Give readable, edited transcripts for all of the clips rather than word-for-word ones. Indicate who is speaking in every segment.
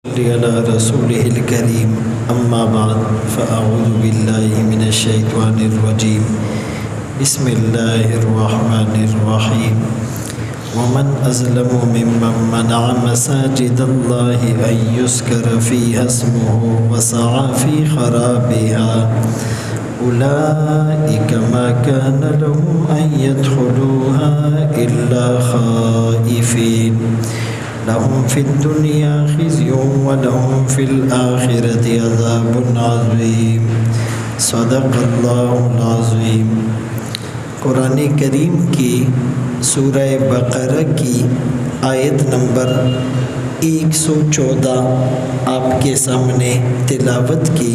Speaker 1: على رسوله الكريم أما بعد فأعوذ بالله من الشيطان الرجيم بسم الله الرحمن الرحيم ومن أظلم ممن منع مساجد الله أن يذكر فيها اسمه وسعى في خرابها أولئك ما كان لهم أن يدخلوها إلا خائفين لهم في الدنيا خزي ولهم في الآخرة عذاب عظيم صدق اللہ العظیم۔ قرآن کریم کی سورہ بقرہ کی آیت نمبر 114 آپ کے سامنے تلاوت کی۔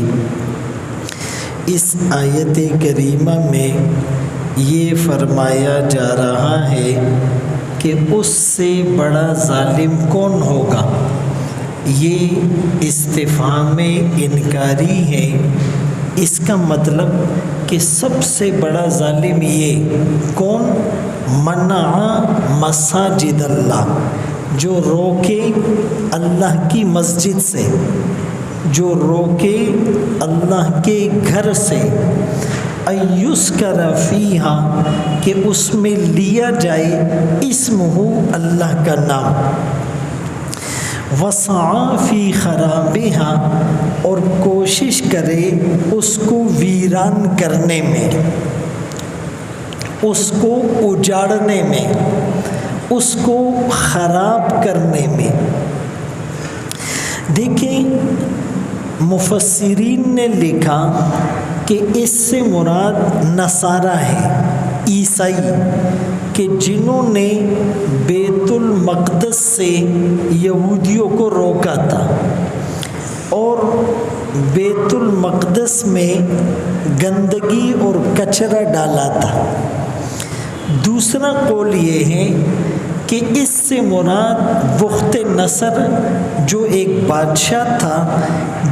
Speaker 1: اس آیت کریمہ میں یہ فرمایا جا رہا ہے کہ اس سے بڑا ظالم کون ہوگا۔ یہ استفہام انکاری ہے، اس کا مطلب کہ سب سے بڑا ظالم یہ کون؟ منع مساجد اللہ، جو روکے اللہ کی مسجد سے، جو روکے اللہ کے گھر سے، ایذکر فیہا، کہ اس میں لیا جائے اسمہ، اللہ کا نام، وسعی فی خرابہا، اور کوشش کرے اس کو ویران کرنے میں، اس کو اجاڑنے میں، اس کو خراب کرنے میں۔ دیکھیں مفسرین نے لکھا کہ اس سے مراد نصارہ ہے، عیسائی، کہ جنہوں نے بیت المقدس سے یہودیوں کو روکا تھا اور بیت المقدس میں گندگی اور کچرا ڈالا تھا۔ دوسرا قول یہ ہے کہ اس سے مراد بخت نصر، جو ایک بادشاہ تھا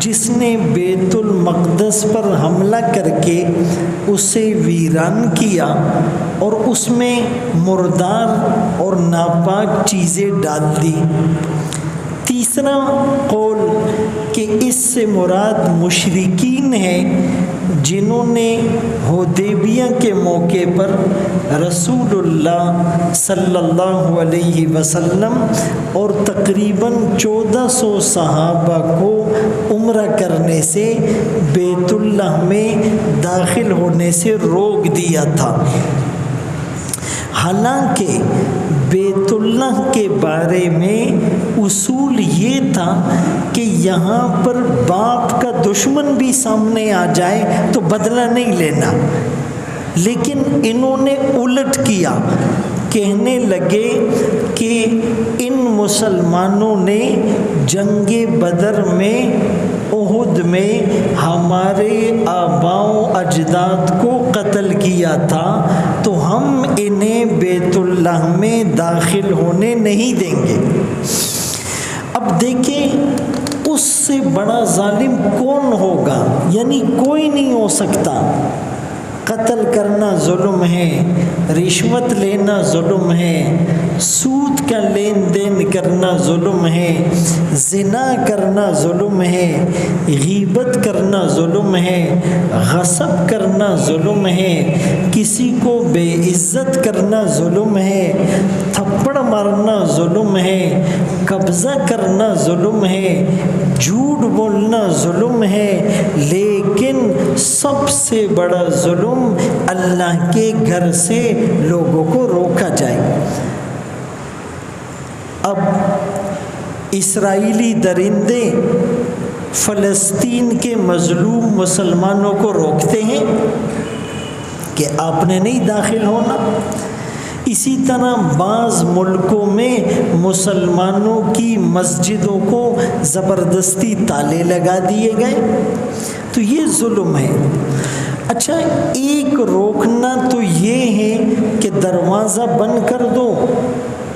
Speaker 1: جس نے بیت المقدس پر حملہ کر کے اسے ویران کیا اور اس میں مردار اور ناپاک چیزیں ڈال دی۔ تیسرا قول کہ اس سے مراد مشرکین ہیں جنہوں نے حدیبیہ کے موقع پر رسول اللہ صلی اللہ علیہ وسلم اور تقریباً 1400 صحابہ کو عمرہ کرنے سے بیت اللہ میں داخل ہونے سے روک دیا تھا۔ حالانکہ بیت اللہ کے بارے میں اصول یہ تھا کہ یہاں پر باپ کا دشمن بھی سامنے آ جائے تو بدلہ نہیں لینا، لیکن انہوں نے الٹ کیا، کہنے لگے کہ ان مسلمانوں نے جنگ بدر میں، احد میں ہمارے آباء و اجداد کو قتل کیا تھا، تو ہم انہیں بیت اللہ میں داخل ہونے نہیں دیں گے۔ اب دیکھیں اس سے بڑا ظالم کون ہوگا؟ یعنی کوئی نہیں ہو سکتا۔ قتل کرنا ظلم ہے، رشوت لینا ظلم ہے، سود کا لین دین کرنا ظلم ہے، زنا کرنا ظلم ہے، غیبت کرنا ظلم ہے، غصب کرنا ظلم ہے، کسی کو بے عزت کرنا ظلم ہے، تھپڑ مارنا ظلم ہے، قبضہ کرنا ظلم ہے، جھوٹ بولنا ظلم ہے، لیکن سب سے بڑا ظلم اللہ کے گھر سے لوگوں کو روکا جائے۔ اب اسرائیلی درندے فلسطین کے مظلوم مسلمانوں کو روکتے ہیں کہ آپ نے نہیں داخل ہونا۔ اسی طرح بعض ملکوں میں مسلمانوں کی مسجدوں کو زبردستی تالے لگا دیے گئے، تو یہ ظلم ہے۔ اچھا، ایک روکنا تو یہ ہے کہ دروازہ بند کر دو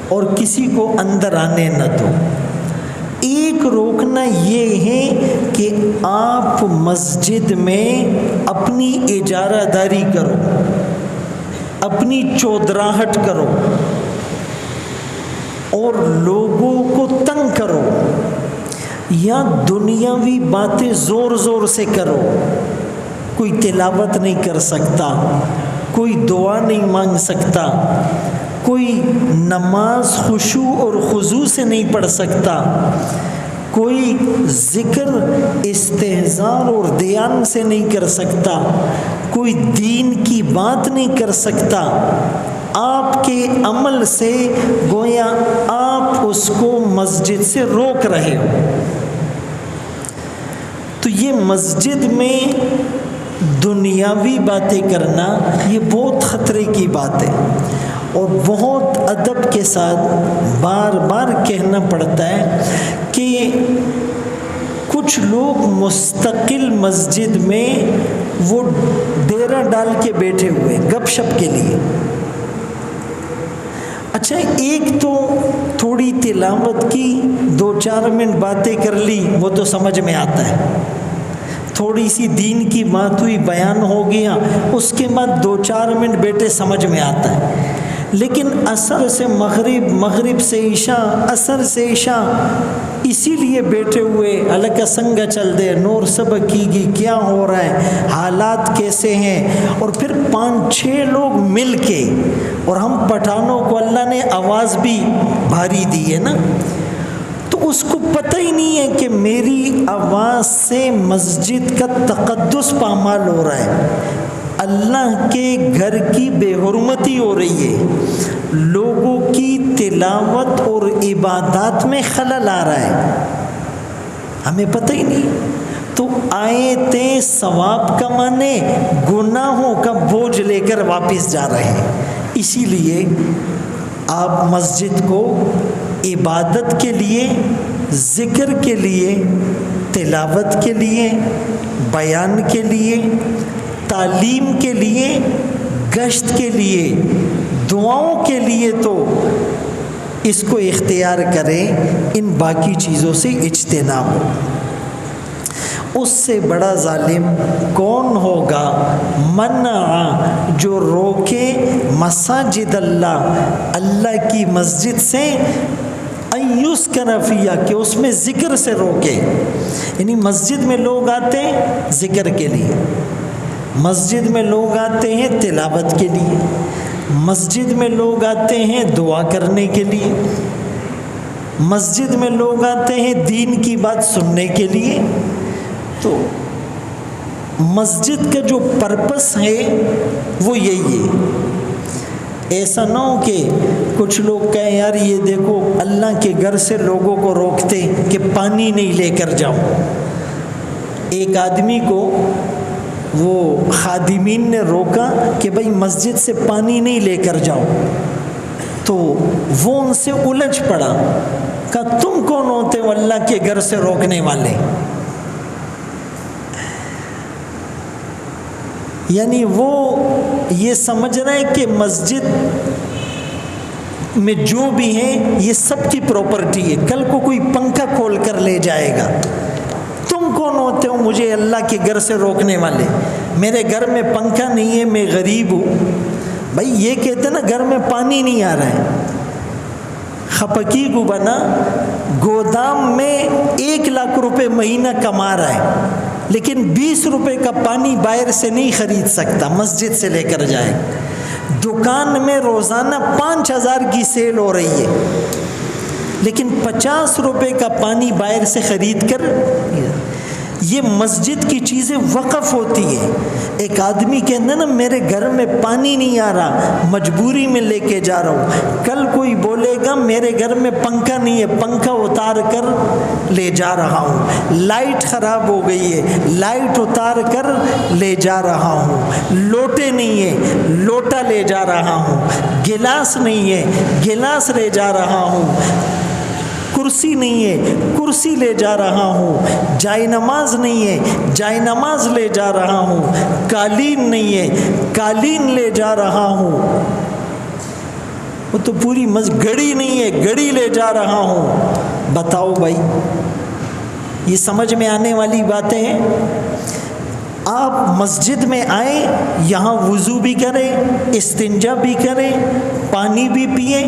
Speaker 1: اور کسی کو اندر آنے نہ دو، ایک روکنا یہ ہے کہ آپ مسجد میں اپنی اجارہ داری کرو، اپنی چودراہٹ کرو اور لوگوں کو تنگ کرو، یا دنیاوی باتیں زور زور سے کرو، کوئی تلاوت نہیں کر سکتا، کوئی دعا نہیں مانگ سکتا، کوئی نماز خشوع اور خضوع سے نہیں پڑھ سکتا، کوئی ذکر استحضار اور دھیان سے نہیں کر سکتا، کوئی دین کی بات نہیں کر سکتا، آپ کے عمل سے گویا آپ اس کو مسجد سے روک رہے ہو. تو یہ مسجد میں دنیاوی باتیں کرنا یہ بہت خطرے کی بات ہے، اور بہت ادب کے ساتھ بار بار کہنا پڑتا ہے کہ کچھ لوگ مستقل مسجد میں وہ ڈیرا ڈال کے بیٹھے ہوئے گپ شپ کے لیے. اچھا، ایک تو تھوڑی تلاوت کی، 2-4 منٹ باتیں کر لی، وہ تو سمجھ میں آتا ہے. تھوڑی سی دین کی بات ہوئی، بیان ہو گیا، اس کے بعد 2-4 منٹ بیٹے سمجھ میں آتا ہے. لیکن عصر سے مغرب، مغرب سے عشاء، عصر سے عشاء اسی لیے بیٹھے ہوئے الکا سنگا چل دے، نور سب کی گی، کیا ہو رہا ہے، حالات کیسے ہیں، اور پھر 5-6 لوگ مل کے، اور ہم پٹھانوں کو اللہ نے آواز بھی بھاری دی ہے نا، تو اس کو پتہ ہی نہیں ہے کہ میری آواز سے مسجد کا تقدس پامال ہو رہا ہے، اللہ کے گھر کی بے حرمتی ہو رہی ہے، لوگوں کی تلاوت اور عبادات میں خلل آ رہا ہے، ہمیں پتہ ہی نہیں. تو آئے تھے ثواب کمانے، گناہوں کا بوجھ لے کر واپس جا رہے ہیں. اسی لیے آپ مسجد کو عبادت کے لیے، ذکر کے لیے، تلاوت کے لیے، بیان کے لیے، تعلیم کے لیے، گشت کے لیے، دعاؤں کے لیے تو اس کو اختیار کریں. ان باقی چیزوں سے اجتناب ہو. اس سے بڑا ظالم کون ہوگا؟ منع، جو روکے مساجد اللہ، اللہ کی مسجد سے، ایوس کنفیہ، کہ اس میں ذکر سے روکے. یعنی مسجد میں لوگ آتے ہیں ذکر کے لیے، مسجد میں لوگ آتے ہیں تلاوت کے لیے، مسجد میں لوگ آتے ہیں دعا کرنے کے لیے، مسجد میں لوگ آتے ہیں دین کی بات سننے کے لیے. تو مسجد کا جو پرپس ہے وہ یہی ہے. ایسا نہ ہو کہ کچھ لوگ کہیں یار یہ دیکھو اللہ کے گھر سے لوگوں کو روکتے کہ پانی نہیں لے کر جاؤ. ایک آدمی کو وہ خادمین نے روکا کہ بھائی مسجد سے پانی نہیں لے کر جاؤ، تو وہ ان سے الجھ پڑا، کہا تم کون ہوتے ہو اللہ کے گھر سے روکنے والے؟ یعنی وہ یہ سمجھ رہے ہیں کہ مسجد میں جو بھی ہیں یہ سب کی پراپرٹی ہے، کل کو کوئی پنکھا کھول کر لے جائے گا. تم کون ہوتے ہو مجھے اللہ کے گھر سے روکنے والے؟ میرے گھر میں پنکھا نہیں ہے، میں غریب ہوں. بھائی یہ کہتے نا گھر میں پانی نہیں آ رہا ہے، خپکی کو بنا گودام میں 1 لاکھ روپے مہینہ کما رہا ہے، لیکن 20 روپے کا پانی باہر سے نہیں خرید سکتا، مسجد سے لے کر جائے. دکان میں روزانہ 5000 کی سیل ہو رہی ہے، لیکن 50 روپے کا پانی باہر سے خرید کر. یہ مسجد کی چیزیں وقف ہوتی ہے. ایک آدمی کہنا نا میرے گھر میں پانی نہیں آ رہا، مجبوری میں لے کے جا رہا ہوں. کل کوئی بولے گا میرے گھر میں پنکھا نہیں ہے، پنکھا اتار کر لے جا رہا ہوں. لائٹ خراب ہو گئی ہے، لائٹ اتار کر لے جا رہا ہوں. لوٹے نہیں ہے، لوٹا لے جا رہا ہوں. گلاس نہیں ہے، گلاس لے جا رہا ہوں. کرسی نہیں ہے، کرسی لے جا رہا ہوں. جائے نماز نہیں ہے، جائے نماز لے جا رہا ہوں. قالین نہیں ہے، قالین لے جا رہا ہوں. وہ تو پوری گڑی نہیں ہے، گڑی لے جا رہا ہوں. بتاؤ بھائی، یہ سمجھ میں آنے والی باتیں ہیں؟ آپ مسجد میں آئیں، یہاں وضو بھی کریں، استنجا بھی کریں، پانی بھی پئیں،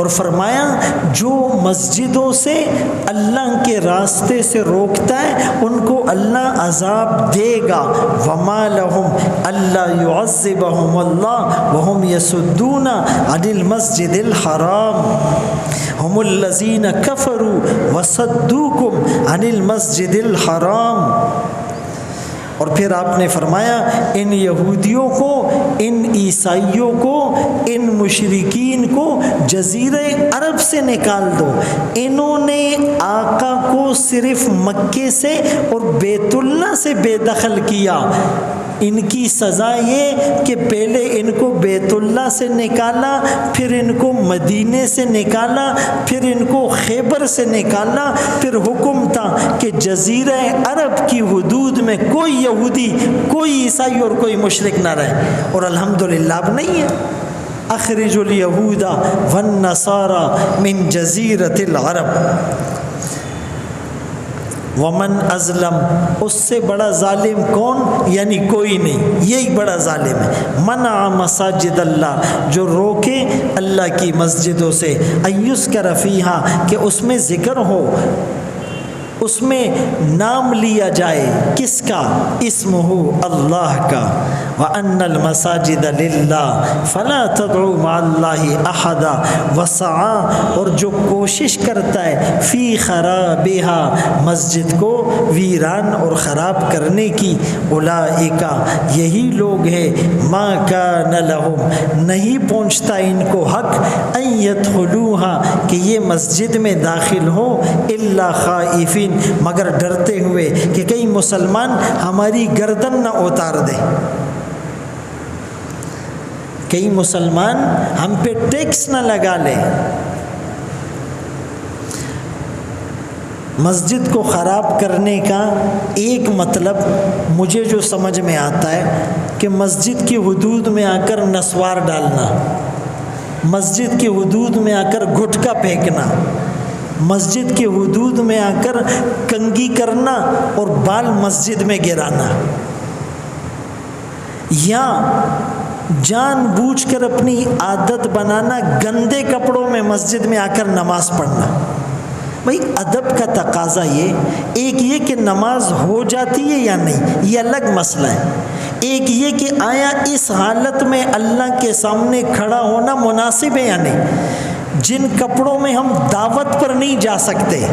Speaker 1: اور فرمایا جو مسجدوں سے اللہ کے راستے سے روکتا ہے ان کو اللہ عذاب دے گا. وما لهم الا يعذبهم الله وهم يصدون عن المسجد الحرام هم الذين كفروا وصدوكم عن المسجد الحرام. اور پھر آپ نے فرمایا ان یہودیوں کو، ان عیسائیوں کو، ان مشرکین کو جزیرہ عرب سے نکال دو. انہوں نے آقا کو صرف مکے سے اور بیت اللہ سے بے دخل کیا. ان کی سزا یہ کہ پہلے ان کو بیت اللہ سے نکالا، پھر ان کو مدینے سے نکالا، پھر ان کو خیبر سے نکالا. پھر حکم تھا کہ جزیرہ عرب کی حدود میں کوئی یہودی، کوئی عیسائی اور کوئی مشرک نہ رہے. اور الحمدللہ اب نہیں ہے. اخرج الیہود والنصارى من جزیرۃ العرب ومن ازلم، اس سے بڑا ظالم کون؟ یعنی کوئی نہیں، یہی بڑا ظالم ہے. منع مساجد اللہ، جو روکے اللہ کی مسجدوں سے، ایذکر فیہا، کہ اس میں ذکر ہو، اس میں نام لیا جائے. کس کا؟ اسمہ اللہ کا. وَأَنَّ الْمَسَاجِدَ لِلَّهِ فَلَا تَدْعُوا مَعَ اللَّهِ أَحَدًا وَسَعَى، اور جو کوشش کرتا ہے فی خرابها، مسجد کو ویران اور خراب کرنے کی. اولئک، یہی لوگ ہیں، ما کان لہم، نہیں پہنچتا ان کو حق، ان يدخلوها، کہ یہ مسجد میں داخل ہو، الا خائفین، مگر ڈرتے ہوئے کہ کئی مسلمان ہماری گردن نہ اتار دے، کئی مسلمان ہم پہ ٹیکس نہ لگا لے. مسجد کو خراب کرنے کا ایک مطلب مجھے جو سمجھ میں آتا ہے کہ مسجد کی حدود میں آ کر نسوار ڈالنا، مسجد کی حدود میں آ کر گٹکا پھینکنا، مسجد کی حدود میں آ کر کنگھی کرنا اور بال مسجد میں گرانا، یا جان بوجھ کر اپنی عادت بنانا گندے کپڑوں میں مسجد میں آ کر نماز پڑھنا. بھائی ادب کا تقاضا ایک یہ کہ نماز ہو جاتی ہے یا نہیں، یہ الگ مسئلہ ہے. ایک یہ کہ آیا اس حالت میں اللہ کے سامنے کھڑا ہونا مناسب ہے یا نہیں. جن کپڑوں میں ہم دعوت پر نہیں جا سکتے،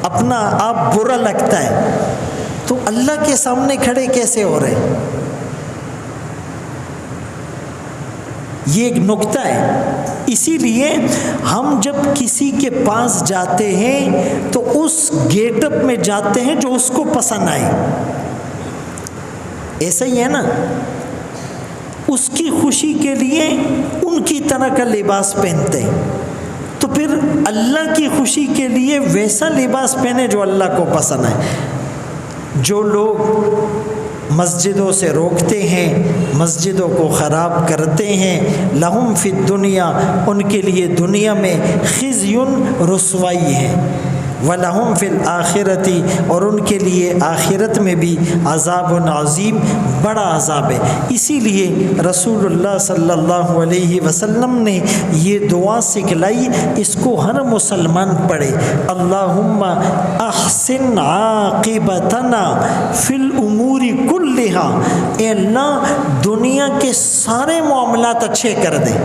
Speaker 1: اپنا آپ برا لگتا ہے، تو اللہ کے سامنے کھڑے کیسے ہو رہے؟ یہ ایک نکتہ ہے. اسی لیے ہم جب کسی کے پاس جاتے ہیں تو اس گیٹ اپ میں جاتے ہیں جو اس کو پسند آئے. ایسا ہی ہے نا، اس کی خوشی کے لیے ان کی طرح کا لباس پہنتے ہیں، تو پھر اللہ کی خوشی کے لیے ویسا لباس پہنے جو اللہ کو پسند ہے. جو لوگ مسجدوں سے روکتے ہیں، مسجدوں کو خراب کرتے ہیں، لہم فی الدنیا، ان کے لیے دنیا میں خزی، رسوائی ہے، وَلَهُمْ فِي الْآخِرَةِ، اور ان کے لیے آخرت میں بھی عذاب عظیم، بڑا عذاب ہے. اسی لیے رسول اللہ صلی اللہ علیہ وسلم نے یہ دعا سکھلائی، اس کو ہر مسلمان پڑھے. اللہم احسن عاقبتنا فی الامور کلہا، اے اللہ دنیا کے سارے معاملات اچھے کر دے.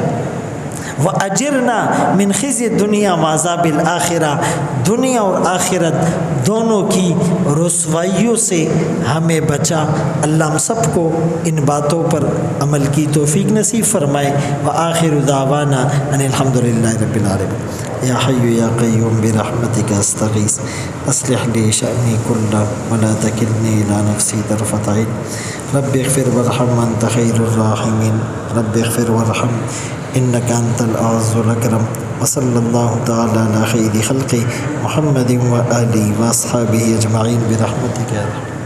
Speaker 1: وَأَجِرْنَا مِنْ خِزْيِ الدُّنْيَا وَعَذَابِ الْآخِرَةِ، دنیا اور آخرت دونوں کی رسوائیوں سے ہمیں بچا. اللہ ہم سب کو ان باتوں پر عمل کی توفیق نصیب فرمائے. وآخر دعوانا ان الحمد للہ رب العالمین. یا حی یا قیوم برحمتک استغیث اصلح لی شأنی کلہ ولا تکلنی الی نفسی طرفۃ عین. رب اغفر وارحم انت خیر الراحمین. رب اغفر وارحم انک انت الاعز الاکرم. وصلی اللہ تعالی علی خیر خلق محمد و آلہ و اصحابہ اجمعین برحمتک یا رحمۃ.